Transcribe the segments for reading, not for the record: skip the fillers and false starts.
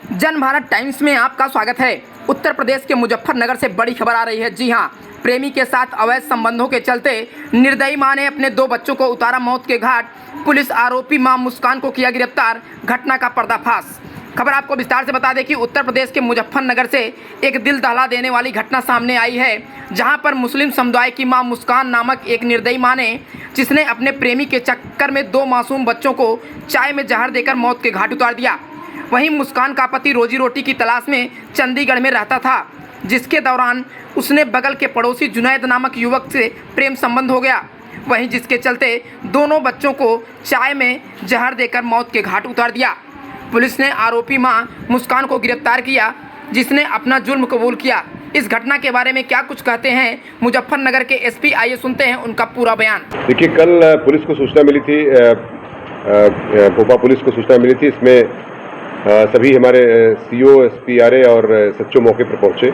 जन भारत टाइम्स में आपका स्वागत है। उत्तर प्रदेश के मुजफ्फरनगर से बड़ी खबर आ रही है। जी हां, प्रेमी के साथ अवैध संबंधों के चलते निर्दयी मां ने अपने 2 बच्चों को उतारा मौत के घाट। पुलिस आरोपी मां मुस्कान को किया गिरफ्तार। घटना का पर्दाफाश। खबर आपको विस्तार से बता दें कि उत्तर प्रदेश के मुजफ्फरनगर से एक दिल दहला देने वाली घटना सामने आई है, जहां पर मुस्लिम समुदाय की मां मुस्कान नामक एक निर्दयी मां ने, जिसने अपने प्रेमी के चक्कर में 2 मासूम बच्चों को चाय में जहर देकर मौत के घाट उतार दिया। वहीं मुस्कान का पति रोजी रोटी की तलाश में चंडीगढ़ में रहता था, जिसके दौरान उसने बगल के पड़ोसी जुनैद नामक युवक से प्रेम संबंध हो गया। वहीं जिसके चलते दोनों बच्चों को चाय में जहर देकर मौत के घाट उतार दिया। पुलिस ने आरोपी मां मुस्कान को गिरफ्तार किया, जिसने अपना जुर्म कबूल किया। इस घटना के बारे में क्या कुछ कहते हैं मुजफ्फरनगर के एसपी, आइए सुनते हैं उनका पूरा बयान। देखिए, कल पुलिस को सूचना मिली थी, भोपाल पुलिस को सूचना मिली थी। इसमें सभी हमारे सीओ, एसपी, और सच्चो मौके पर पहुंचे।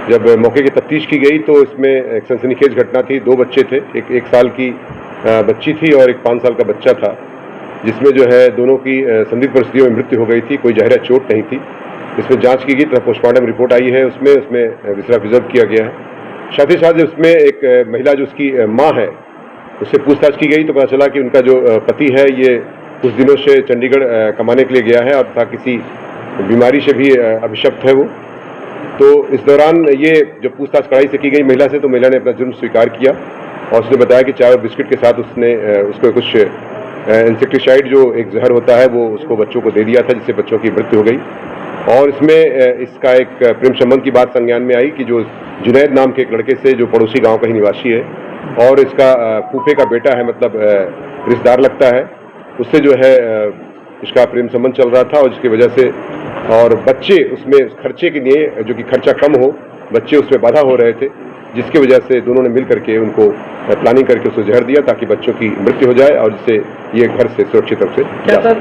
जब मौके की तफ्तीश की गई तो इसमें एक सनसनीखेज घटना थी। 2 बच्चे थे, एक साल की बच्ची थी और एक 5 साल का बच्चा था, जिसमें जो है दोनों की संदिग्ध परिस्थितियों में मृत्यु हो गई थी। कोई जहरा चोट नहीं थी। इसमें जांच की गई तो पोस्टमार्टम रिपोर्ट आई है, उसमें विसरा प्रिजर्व किया गया है। साथ ही साथ उसमें एक महिला जो उसकी माँ है, उससे पूछताछ की गई तो पता चला कि उनका जो पति है ये कुछ दिनों से चंडीगढ़ कमाने के लिए गया है और था किसी बीमारी से भी अभिशप्त है वो। तो इस दौरान ये जब पूछताछ कड़ाई से की गई महिला से, तो महिला ने अपना जुर्म स्वीकार किया और उसने बताया कि चाय और बिस्किट के साथ उसने उसको कुछ इंसेक्टिसाइड जो एक जहर होता है वो उसको बच्चों को दे दिया था, जिससे बच्चों की मृत्यु हो गई। और इसमें इसका एक प्रेम संबंध की बात संज्ञान में आई कि जो जुनैद नाम के एक लड़के से, जो पड़ोसी गांव का ही निवासी है और इसका फूफे का बेटा है, मतलब रिश्तेदार लगता है, उससे जो है इसका प्रेम संबंध चल रहा था। और जिसकी वजह से और बच्चे उसमें खर्चे के लिए, जो कि खर्चा कम हो, बच्चे उसमें बाधा हो रहे थे, जिसकी वजह से दोनों ने मिल करके उनको प्लानिंग करके उसको जहर दिया ताकि बच्चों की मृत्यु हो जाए और जिससे ये घर से सुरक्षित रूप से क्या सर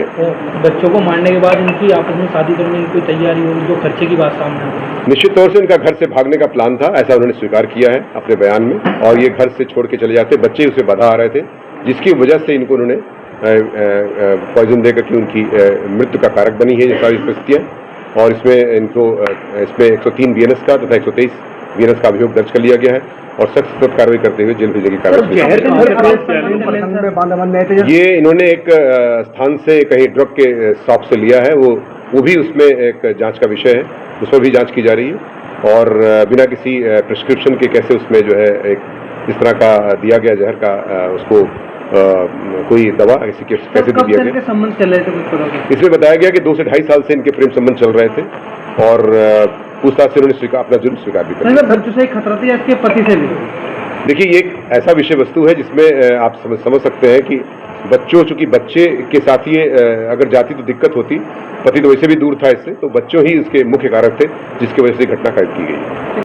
बच्चों को मारने के बाद इनकी आपस में शादी करने की कोई तैयारी होगी, जो खर्चे की बात सामने आई? निश्चित तौर से इनका घर से भागने का प्लान था, ऐसा उन्होंने स्वीकार किया है अपने बयान में। और ये घर से छोड़ के चले जाते, बच्चे उसे बाधा आ रहे थे, जिसकी वजह से इनको उन्होंने पॉइजन देकर के उनकी मृत्यु का कारक बनी है ये सारी परिस्थितियाँ। और इसमें 103 बीएनएस का तथा 123 बीएनएस का अभियोग दर्ज कर लिया गया है और सख्त कार्रवाई करते हुए जेल भेजने की कार्रवाई। ये इन्होंने एक स्थान से कहीं ड्रग के शॉप से लिया है, वो भी उसमें एक जांच का विषय है, उस पर भी जांच की जा रही है। और बिना किसी प्रिस्क्रिप्शन के कैसे उसमें जो है एक इस तरह का दिया गया जहर का उसको कोई दवा ऐसी कैसे दिया गया। संबंध चल रहे थे इसमें बताया गया कि 2 से 2.5 साल से इनके प्रेम संबंध चल रहे थे और पूछताछ से उन्होंने अपना जुर्म स्वीकार भी कर लिया। बच्चों से खतरा था या इसके पति से भी? देखिए, ये एक ऐसा विषय वस्तु है जिसमें आप समझ सकते हैं कि चूंकि बच्चे के साथ ये अगर जाती तो दिक्कत होती, पति तो वैसे भी दूर था इससे, तो बच्चों ही इसके मुख्य कारक थे जिसकी वजह से घटना कैद की गई।